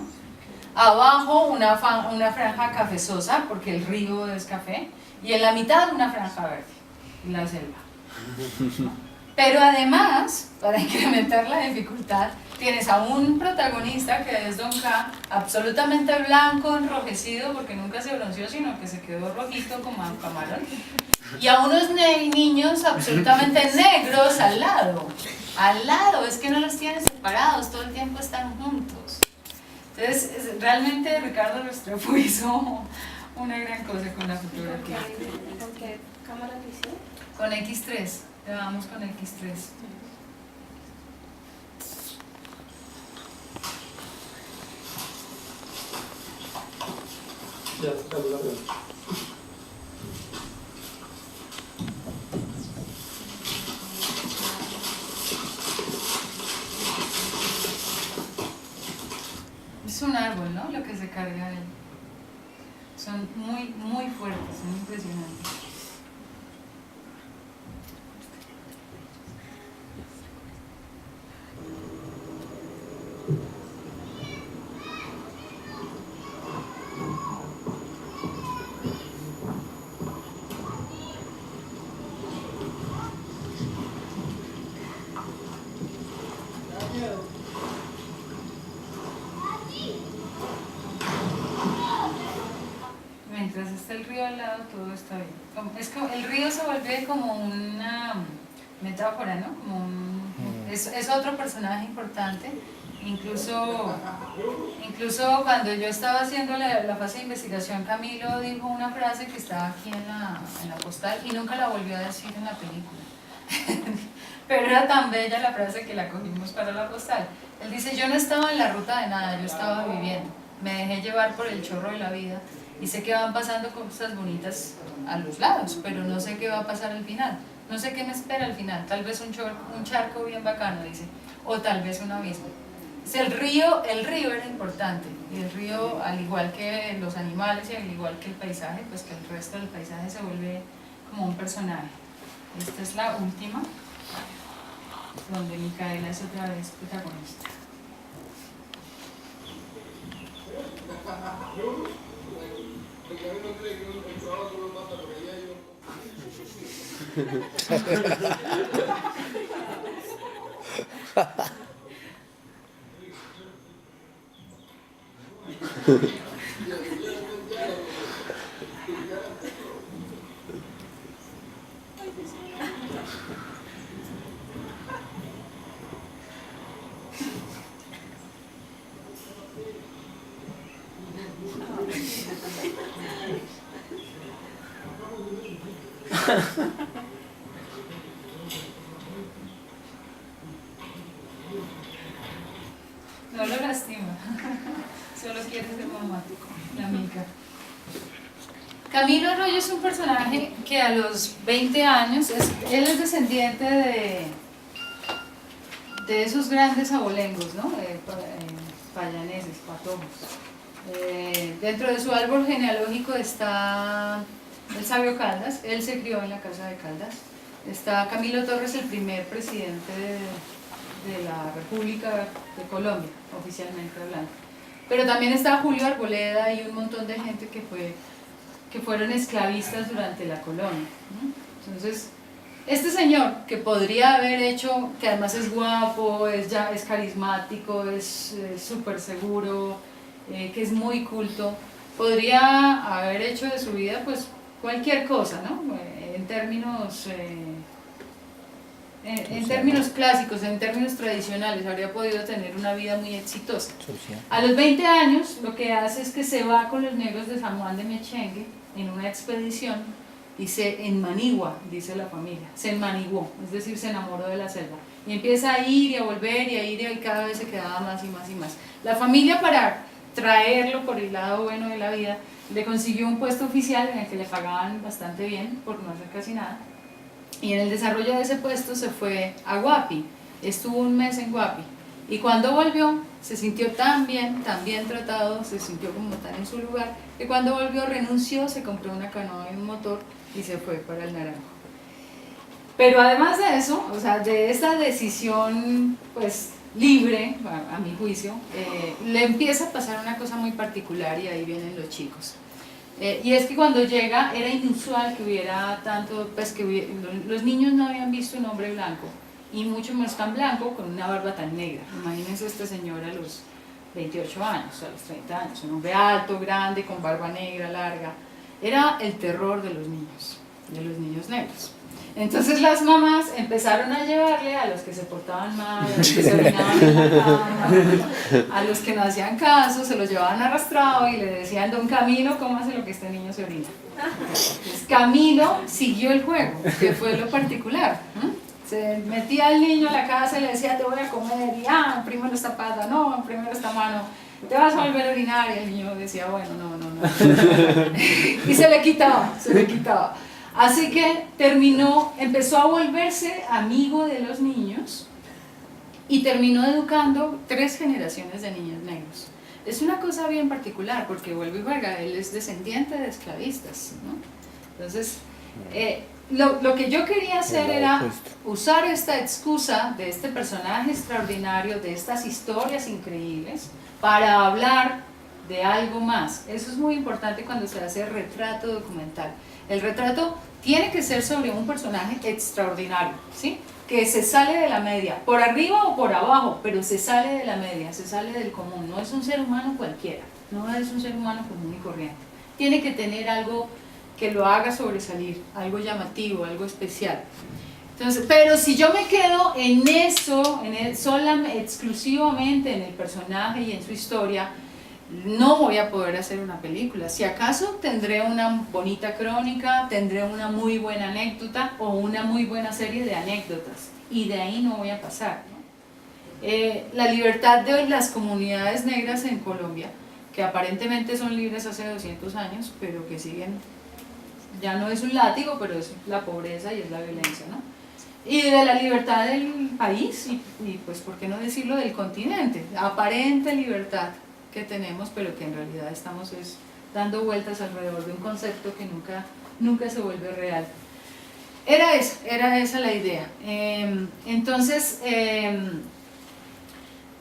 Abajo una franja cafezosa, porque el río es café, y en la mitad una franja verde, la selva, ¿no? Pero además, para incrementar la dificultad, tienes a un protagonista que es Don K, absolutamente blanco, enrojecido, porque nunca se bronceó, sino que se quedó rojito como un camarón, y a unos niños absolutamente negros al lado, es que no los tienes separados, todo el tiempo están juntos. Entonces, realmente Ricardo Restrepo hizo una gran cosa con la fotografía. ¿Con qué cámara lo hicieron? Con X3, grabamos con X3. ya sacamos la pregunta. Es un árbol, ¿no? Lo que se carga ahí. Son muy, muy fuertes, son impresionantes. Mientras está el río al lado, todo está bien. El río se vuelve como una metáfora, ¿no? Es otro personaje importante. Incluso cuando yo estaba haciendo la fase de investigación, Camilo dijo una frase que estaba aquí en la postal y nunca la volvió a decir en la película. Pero era tan bella la frase que la cogimos para la postal. Él dice: yo no estaba en la ruta de nada, yo estaba viviendo. Me dejé llevar por el chorro de la vida y sé que van pasando cosas bonitas a los lados, pero no sé qué va a pasar al final. No sé qué me espera al final. Tal vez un charco bien bacano, dice, o tal vez un abismo. El río era importante, y el río, al igual que los animales y al igual que el paisaje, pues que el resto del paisaje se vuelve como un personaje. Esta es la última, donde Micaela es otra vez protagonista. No lo lastima, solo quiere ser mamático, la mica. Camilo Arroyo es un personaje que a los 20 años, él es descendiente de esos grandes abolengos, ¿no? Payaneses, patojos. Dentro de su árbol genealógico está el sabio Caldas, él se crió en la casa de Caldas. Está Camilo Torres, el primer presidente de la República de Colombia, oficialmente hablando. Pero también está Julio Arboleda y un montón de gente que fueron esclavistas durante la colonia, ¿no? Entonces, este señor, que podría haber hecho, que además es guapo, es carismático, es súper seguro, que es muy culto, podría haber hecho de su vida pues cualquier cosa, ¿no? En términos clásicos, en términos tradicionales, habría podido tener una vida muy exitosa. A los 20 años, lo que hace es que se va con los negros de San Juan de Mechengue en una expedición y se enmanigua, dice la familia, se enmaniguó, es decir, se enamoró de la selva. Y empieza a ir y a volver y a ir y cada vez se quedaba más y más y más. La familia, para traerlo por el lado bueno de la vida, le consiguió un puesto oficial en el que le pagaban bastante bien por no hacer casi nada. Y en el desarrollo de ese puesto se fue a Guapi, estuvo un mes en Guapi. Y cuando volvió, se sintió tan bien tratado, se sintió como tan en su lugar, que cuando volvió renunció, se compró una canoa y un motor y se fue para el Naranjo. Pero además de eso, o sea, de esta decisión pues libre, a mi juicio, le empieza a pasar una cosa muy particular y ahí vienen los chicos. Y es que cuando llega era inusual que hubiera tanto, pues que los niños no habían visto un hombre blanco, y mucho más tan blanco con una barba tan negra. Imagínense este señor a los 28 años, a los 30 años, un hombre alto, grande, con barba negra, larga. Era el terror de los niños negros. Entonces las mamás empezaron a llevarle a los que se portaban mal, a los que se orinaban en la cama, a los que no hacían caso, se los llevaban arrastrado y le decían: don Camilo, cómase lo que este niño se orina. Entonces Camilo siguió el juego, que fue lo particular. Se metía al niño a la casa y le decía: te voy a comer, y primero esta pata, no, primero esta mano. te vas a volver a orinar, y el niño decía, bueno, no. Y se le quitaba. Así que empezó a volverse amigo de los niños y terminó educando 3 generaciones de niños negros. Es una cosa bien particular, porque vuelve y juega, él es descendiente de esclavistas, ¿no? Entonces, lo que yo quería hacer era usar esta excusa de este personaje extraordinario, de estas historias increíbles, para hablar de algo más. Eso es muy importante cuando se hace retrato documental. El retrato tiene que ser sobre un personaje extraordinario, ¿sí? Que se sale de la media, por arriba o por abajo, pero se sale de la media, se sale del común. No es un ser humano cualquiera, no es un ser humano común y corriente. Tiene que tener algo que lo haga sobresalir, algo llamativo, algo especial. Entonces, pero si yo me quedo en eso, exclusivamente en el personaje y en su historia, no voy a poder hacer una película. Si acaso tendré una bonita crónica, tendré una muy buena anécdota o una muy buena serie de anécdotas, y de ahí no voy a pasar, ¿no? La libertad de las comunidades negras en Colombia, que aparentemente son libres hace 200 años, pero que siguen, ya no es un látigo, pero es la pobreza y es la violencia, ¿no? Y de la libertad del país y pues, ¿por qué no decirlo, del continente? Aparente libertad que tenemos, pero que en realidad estamos dando vueltas alrededor de un concepto que nunca se vuelve real. Era esa la idea. Entonces,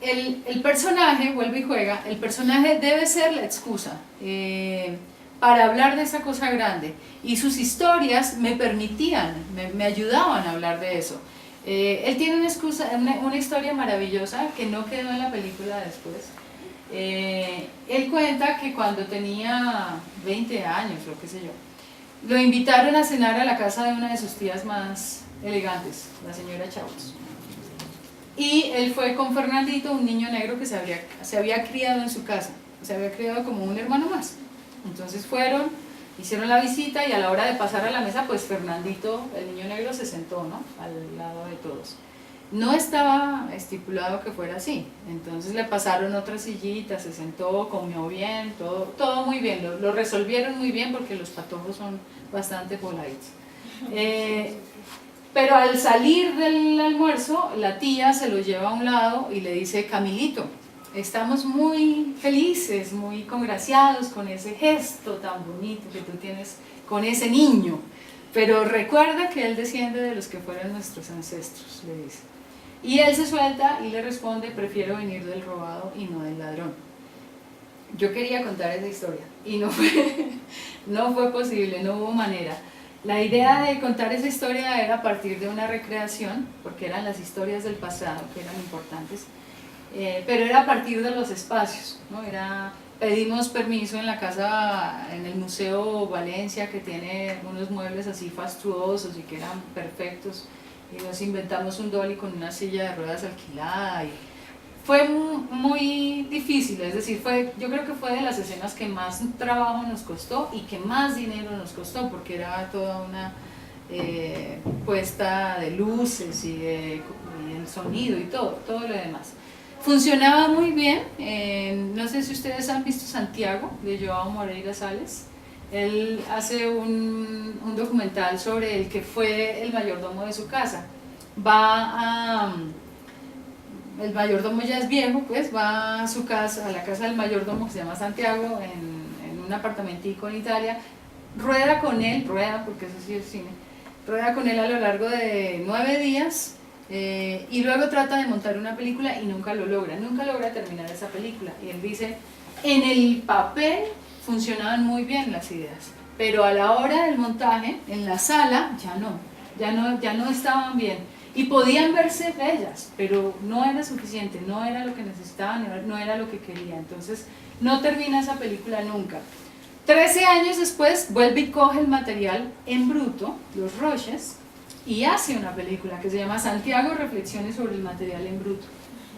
el personaje, vuelve y juega, el personaje debe ser la excusa para hablar de esa cosa grande, y sus historias me permitían, me ayudaban a hablar de eso. Él tiene una historia maravillosa que no quedó en la película después. Él cuenta que cuando tenía 20 años, lo que sé yo, lo invitaron a cenar a la casa de una de sus tías más elegantes, la señora Chavos. Y él fue con Fernandito, un niño negro que se había criado en su casa, se había criado como un hermano más. Entonces fueron, hicieron la visita, y a la hora de pasar a la mesa, pues Fernandito, el niño negro, se sentó, ¿no?, al lado de todos. No estaba estipulado que fuera así, entonces le pasaron otra sillita, se sentó, comió bien, todo muy bien, lo resolvieron muy bien, porque los patojos son bastante polites. Pero al salir del almuerzo, la tía se lo lleva a un lado y le dice: Camilito, estamos muy felices, muy congraciados con ese gesto tan bonito que tú tienes con ese niño, pero recuerda que él desciende de los que fueron nuestros ancestros, le dice. Y él se suelta y le responde: prefiero venir del robado y no del ladrón. Yo quería contar esa historia y no fue posible, no hubo manera. La idea de contar esa historia era a partir de una recreación, porque eran las historias del pasado que eran importantes, pero era a partir de los espacios, ¿no? Pedimos permiso en la casa, en el Museo Valencia, que tiene unos muebles así fastuosos y que eran perfectos, y nos inventamos un dolly con una silla de ruedas alquilada, y fue muy difícil, es decir, yo creo que fue de las escenas que más trabajo nos costó y que más dinero nos costó, porque era toda una puesta de luces y el sonido y todo lo demás. Funcionaba muy bien. No sé si ustedes han visto Santiago, de Joao Moreira Salles. Él hace un documental sobre el que fue el mayordomo de su casa. El mayordomo ya es viejo, pues va a su casa, a la casa del mayordomo, que se llama Santiago, en un apartamentico en Italia. Rueda porque eso sí es cine, rueda con él a lo largo de 9 días, y luego trata de montar una película y nunca logra terminar esa película. Y él dice: en el papel funcionaban muy bien las ideas, pero a la hora del montaje, en la sala, ya no estaban bien. Y podían verse bellas, pero no era suficiente, no era lo que necesitaban, no era lo que quería. Entonces no termina esa película nunca. 13 años después vuelve y coge el material en bruto, los roches, y hace una película que se llama Santiago, reflexiones sobre el material en bruto.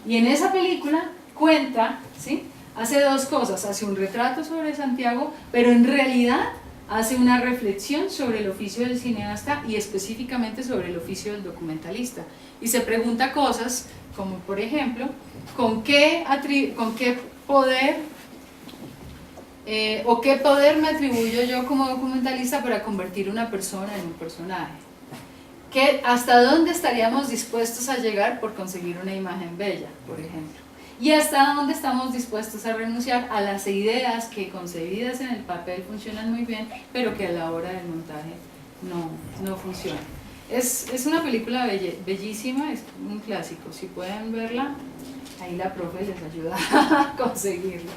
Y en esa película cuenta, ¿sí?, hace 2 cosas: hace un retrato sobre Santiago, pero en realidad hace una reflexión sobre el oficio del cineasta y específicamente sobre el oficio del documentalista. Y se pregunta cosas como, por ejemplo, ¿con qué poder o qué poder me atribuyo yo como documentalista para convertir una persona en un personaje. ¿Hasta dónde estaríamos dispuestos a llegar por conseguir una imagen bella, por ejemplo? Y hasta dónde estamos dispuestos a renunciar a las ideas que concebidas en el papel funcionan muy bien, pero que a la hora del montaje no funcionan. Es una película bellísima, es un clásico. Si pueden verla, ahí la profe les ayuda a conseguirla.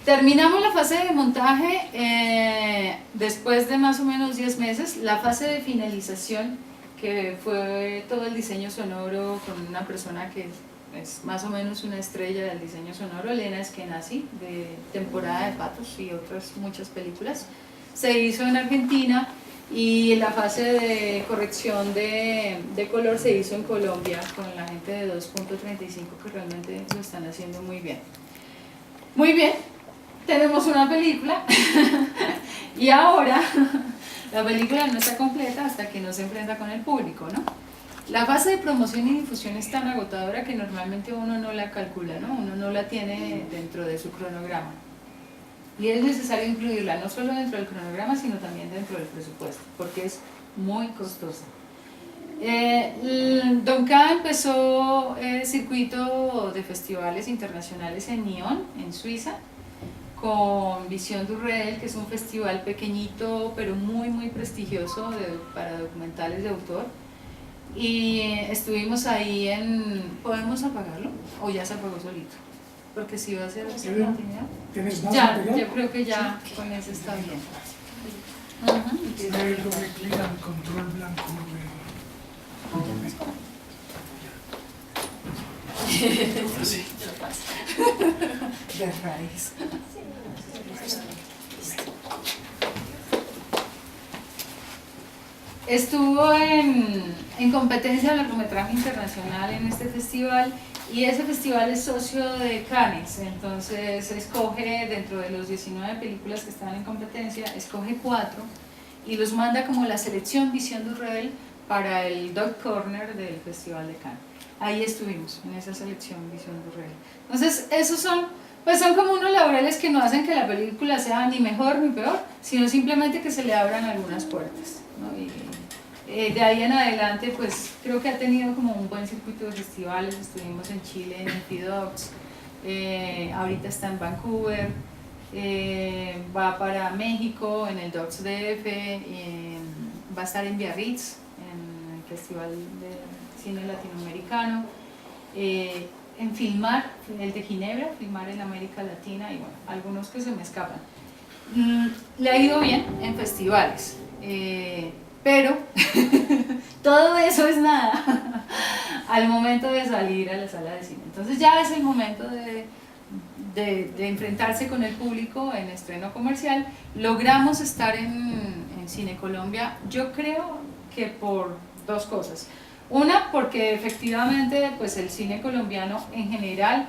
Terminamos la fase de montaje después de más o menos 10 meses. La fase de finalización, que fue todo el diseño sonoro con una persona que es más o menos una estrella del diseño sonoro, Elena Eskenazi, de Temporada de Patos y otras muchas películas, se hizo en Argentina, y la fase de corrección de color se hizo en Colombia con la gente de 2.35, que realmente lo están haciendo muy bien. Muy bien, tenemos una película y ahora la película no está completa hasta que no se enfrenta con el público, ¿no? La fase de promoción y difusión es tan agotadora que normalmente uno no la calcula, ¿no? Uno no la tiene dentro de su cronograma. Y es necesario incluirla no solo dentro del cronograma, sino también dentro del presupuesto, porque es muy costosa. Don K empezó circuito de festivales internacionales en Nyon, en Suiza, con Vision du Réel, que es un festival pequeñito pero muy prestigioso para documentales de autor. Y estuvimos ahí ¿podemos apagarlo? ¿O ya se apagó solito? Porque si va a ser así, ¿Tienes más ya, material? yo creo que ya con eso está bien. Y dale doble clic al control blanco De raíz. Estuvo en competencia de largometraje internacional en este festival, y ese festival es socio de Cannes, entonces escoge dentro de los 19 películas que estaban en competencia, escoge 4 y los manda como la selección Vision du Réel para el Dog Corner del Festival de Cannes. Ahí estuvimos, en esa selección Vision du Réel. Entonces esos son como unos laureles que no hacen que la película sea ni mejor ni peor, sino simplemente que se le abran algunas puertas, ¿no? Y de ahí en adelante pues creo que ha tenido como un buen circuito de festivales. Estuvimos en Chile en el Docs, ahorita está en Vancouver, va para México en el Docs DF, va a estar en Biarritz en el Festival de Cine Latinoamericano, en Filmar, el de Ginebra, Filmar en América Latina, y bueno, algunos que se me escapan. Le ha ido bien en festivales, pero todo eso es nada al momento de salir a la sala de cine. Entonces ya es el momento de enfrentarse con el público en estreno comercial. Logramos estar en Cine Colombia, yo creo que por 2 cosas. Una, porque efectivamente pues el cine colombiano en general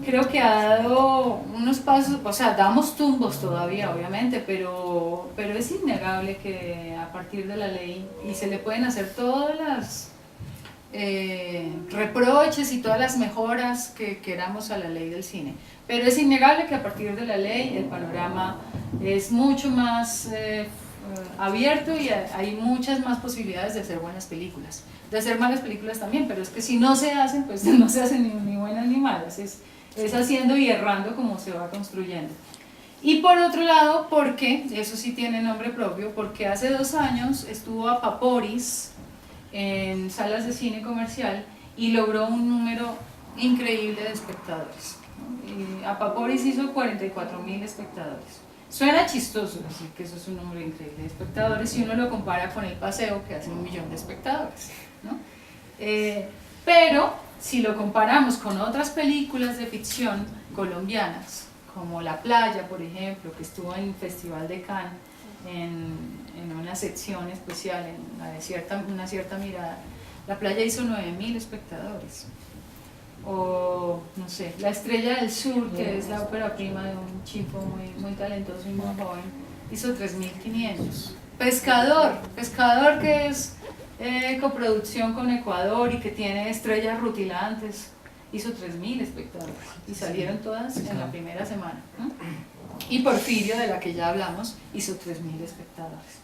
creo que ha dado unos pasos, o sea, damos tumbos todavía obviamente, pero es innegable que a partir de la ley, y se le pueden hacer todas las reproches y todas las mejoras que queramos a la ley del cine, pero es innegable que a partir de la ley el panorama es mucho más abierto y hay muchas más posibilidades de hacer buenas películas, de hacer malas películas también, pero es que si no se hacen, pues no se hacen ni buenas ni malas, es haciendo y errando como se va construyendo. Y por otro lado, porque, eso sí tiene nombre propio, porque hace 2 años estuvo Apaporis en salas de cine comercial y logró un número increíble de espectadores, ¿no? Y Apaporis hizo 44.000 espectadores. Suena chistoso decir que eso es un número increíble de espectadores si uno lo compara con El Paseo, que hace 1 millón de espectadores, ¿no? Pero si lo comparamos con otras películas de ficción colombianas, como La Playa, por ejemplo, que estuvo en el Festival de Cannes en una sección especial, en una cierta mirada, La Playa hizo 9.000 espectadores. O, no sé, La Estrella del Sur, que es la ópera prima de un chico muy talentoso y muy joven, hizo 3.500. Pescador que es coproducción con Ecuador y que tiene estrellas rutilantes, hizo 3.000 espectadores y salieron todas en la primera semana, ¿no? Y Porfirio, de la que ya hablamos, hizo 3.000 espectadores.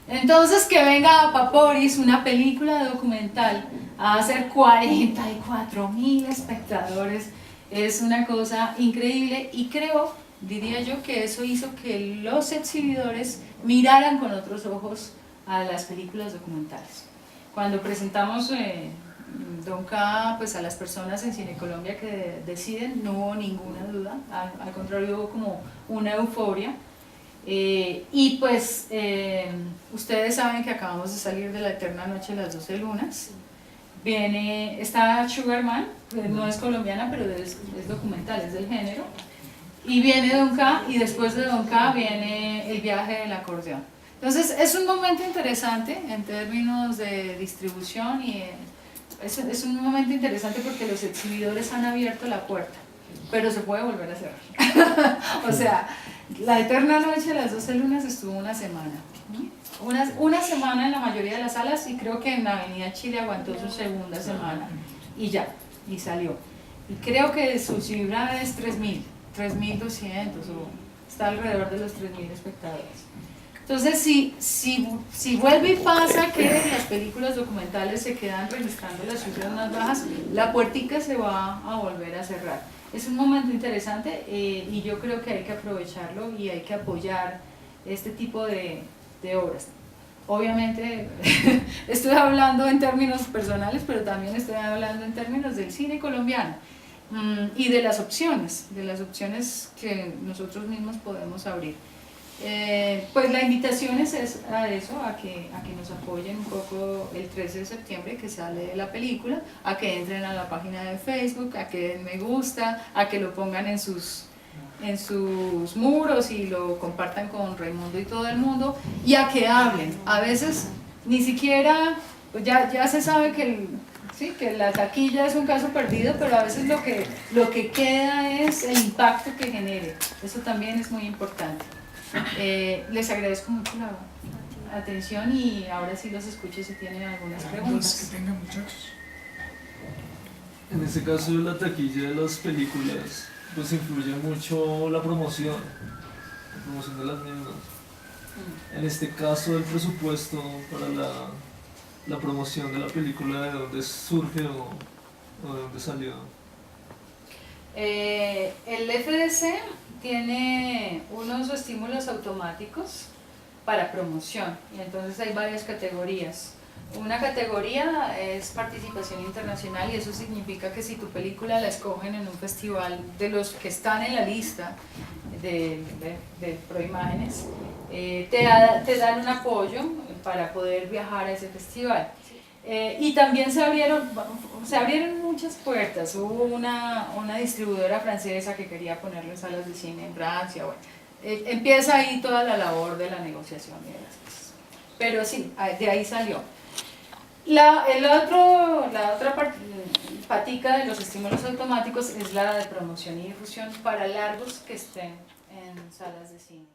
Entonces que venga Paporis, una película documental, a hacer 44.000 espectadores es una cosa increíble, y creo, diría yo, que eso hizo que los exhibidores miraran con otros ojos a las películas documentales. Cuando presentamos Don K, pues a las personas en Cine Colombia que deciden, no hubo ninguna duda, al contrario, hubo como una euforia. Y pues ustedes saben que acabamos de salir de La Eterna Noche de las 12 Lunas. Está Sugarman, no es colombiana, pero es documental, es del género. Y viene Don K, y después de Don K viene El viaje del acordeón. Entonces es un momento interesante en términos de distribución, y es un momento interesante porque los exhibidores han abierto la puerta, pero se puede volver a cerrar. O sea, La Eterna Noche de las 12 Lunas estuvo una semana. Una semana en la mayoría de las salas, y creo que en la Avenida Chile aguantó su segunda semana y ya, y salió. Y creo que su cifra es 3.000, 3.200, o está alrededor de los 3.000 espectadores. Entonces, si vuelve y pasa que las películas documentales se quedan registrando las cifras más bajas, la puertica se va a volver a cerrar. Es un momento interesante, y yo creo que hay que aprovecharlo y hay que apoyar este tipo de obras. Obviamente estoy hablando en términos personales, pero también estoy hablando en términos del cine colombiano, y de las opciones que nosotros mismos podemos abrir. Pues la invitación es a eso, a que nos apoyen un poco el 13 de septiembre que sale la película, a que entren a la página de Facebook, a que den me gusta, a que lo pongan en sus muros y lo compartan con Raimundo y todo el mundo, y a que hablen. A veces ni siquiera, pues ya se sabe que que la taquilla es un caso perdido, pero a veces lo que queda es el impacto que genere. Eso también es muy importante. Les agradezco mucho la atención, y ahora sí los escucho si tienen algunas preguntas. Que tengan, muchachos. En este caso, la taquilla de las películas, pues influye mucho la promoción de las mismas. En este caso, el presupuesto para la promoción de la película, ¿de dónde surge o de dónde salió? El FDC tiene unos estímulos automáticos para promoción, y entonces hay varias categorías. Una categoría es participación internacional, y eso significa que si tu película la escogen en un festival de los que están en la lista de Proimágenes, te dan un apoyo para poder viajar a ese festival. Y también se abrieron muchas puertas. Hubo una distribuidora francesa que quería ponerlo en salas de cine en Francia. Bueno, empieza ahí toda la labor de la negociación y de las cosas. Pero sí, de ahí salió. La otra patica de los estímulos automáticos es la de promoción y difusión para largos que estén en salas de cine.